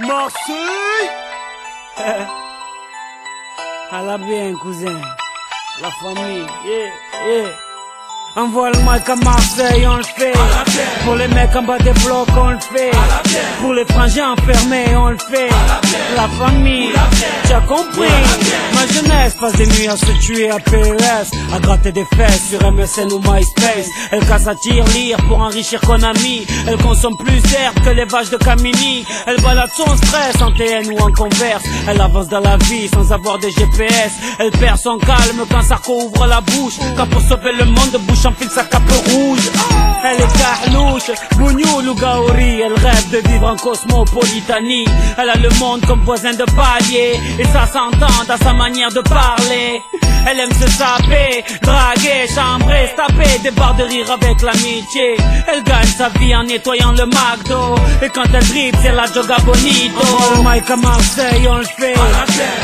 Marseille. À la bien, cousin. La famille, yeah. Envoie le mic à Marseille, on le fait. Pour les mecs en bas des blocs, on le fait. Pour les frangins enfermés, on le fait. La famille, tu as compris. Ma jeunesse passe des nuits à se tuer à PLS, à gratter des fesses sur MSN ou MySpace. Elle casse à tir-lire pour enrichir Konami. Elle consomme plus d'herbe que les vaches de Camini. Elle balade son stress en TN ou en Converse. Elle avance dans la vie sans avoir de GPS. Elle perd son calme quand Sarko ouvre la bouche. Quand pour sauver le monde, bouche enfile sa cape rouge. Elle est carlouche, bougnoul ou gaori. Elle rêve de vivre en cosmopolitanie. Elle a le monde comme voisin de palier, et ça s'entend dans sa manière de parler. Elle aime se saper, draguer, chambrer, se taper des barres de rire avec l'amitié. Elle gagne sa vie en nettoyant le McDo, et quand elle dribble c'est la Joga Bonito. Pour le mic à Marseille on le fait.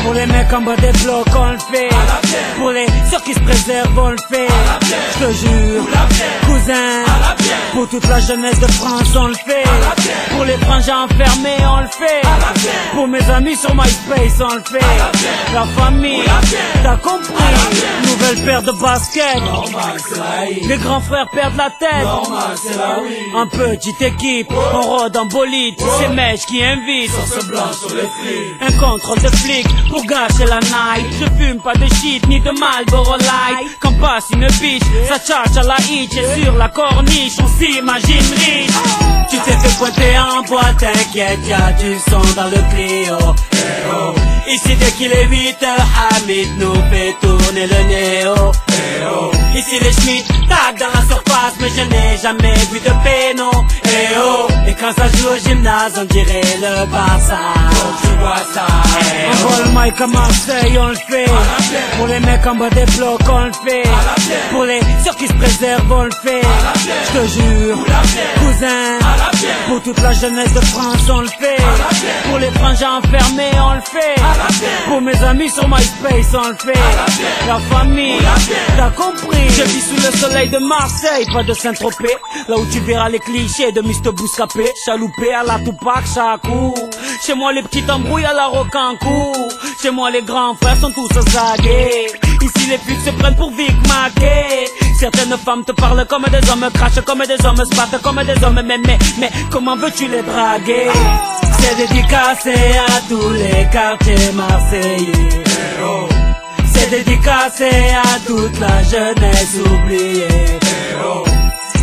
Pour les mecs en bas des blocs on le fait. Pour les ceux qui se préservent on le fait. Je te jure, cousin, pour toute la jeunesse de France on le fait. Pour les frangins enfermés on le fait. Pour mes amis sur MySpace on le fait. La famille, t'as compris. Nouvelle paire de baskets. Les grands frères perdent la tête. En petite équipe, on rôde en bolide. C'est Mèche qui invite. Un contrôle de flic pour gâcher la night. Je fume pas de shit ni de Marlboro Light. Quand passe une bitch, ça charge à la hitch. Et sur la corniche, on s'imagine riche. Tu t'es fait pointer en boîte, t'inquiète, y'a du son dans le Clio. Ici dès qu'il est 8h, Hamid nous fait tourner le néo. Ici les Schmitt taguent dans la surface, mais je n'ai jamais vu de péno. Et quand ça joue au gymnase, on dirait le Barça. Tu vois ça. On voit le mic à Marseille, on le fait. Pour les mecs en bas des blocs, on le fait. Pour les ceux qui se préservent, on le fait. Je te jure, cousin, pour toute la jeunesse de France, on le fait. Pour les frangins enfermés, on le fait. Pour mes amis sur MySpace, on le fait. La famille, t'as compris. Je vis sous le soleil de Marseille, pas de Saint-Tropez. Là où tu verras les clichés de Mr. Bouscapé. Chaloupé à la Tupac, Chakou. Chez moi les petites embrouilles à la Rocancourt. Chez moi les grands frères sont tous zagués. Ici les putes se prennent pour Vic Mackey. Certaines femmes te parlent comme des hommes, crachent comme des hommes, se battent comme des hommes. Mais comment veux-tu les draguer? C'est dédicacé à tous les quartiers marseillais. C'est dédicacé à toute la jeunesse oubliée.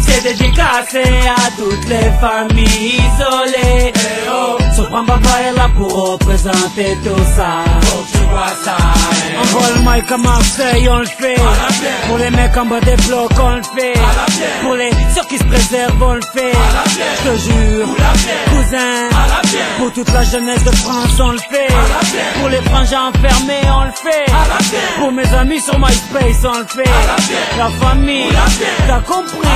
C'est dédicacé à toutes les familles isolées. Sopran Baba est là pour représenter tout ça. Tu vois ça. On voit le mic à Marseille, on le fait. Pour les mecs en bas des blocs, on le fait. Pour les ceux qui se préservent, on le fait. Je te jure, cousin, pour toute la jeunesse de France, on le fait. Pour les frangins enfermés, on le fait. Pour mes amis sur MySpace, on le fait. La famille, t'as compris.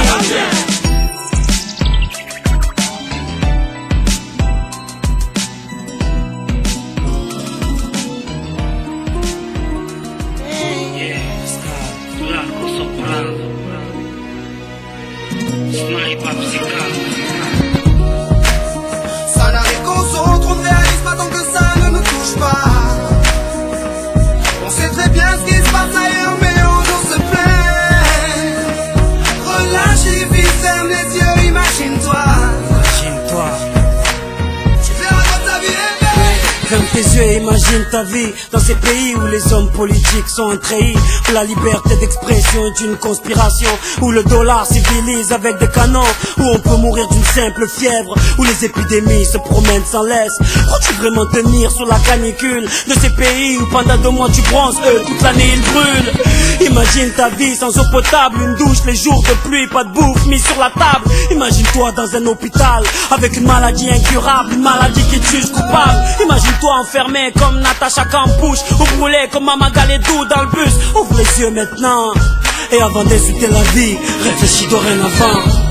Ça n'arrive qu'au son, trop de réalisme, tant que ça ne nous touche pas. On sait très bien ce qui se passe ailleurs, mais on se plaît. Relâche et vite, ferme les yeux, imagine-toi. Tu verras quand ta vie est belle. Ferme tes yeux et imagine ta vie dans ces pays où les hommes politiques sont un treillis, où la liberté d'expression est une conspiration, où le dollar civilise avec des canons, où on peut mourir d'une simple fièvre, où les épidémies se promènent sans laisse. Crois-tu vraiment tenir sous la canicule de ces pays où pendant 2 mois tu bronzes, eux toute l'année ils brûlent? Imagine ta vie sans eau potable, une douche les jours de pluie, pas de bouffe mise sur la table. Imagine-toi dans un hôpital avec une maladie incurable, une maladie qui te juge coupable. Imagine-toi enfermé comme Natacha Campouche, ou brûlé comme Mama Galedou dans le bus. Ouvre les yeux maintenant, et avant d'insulter la vie, réfléchis dorénavant.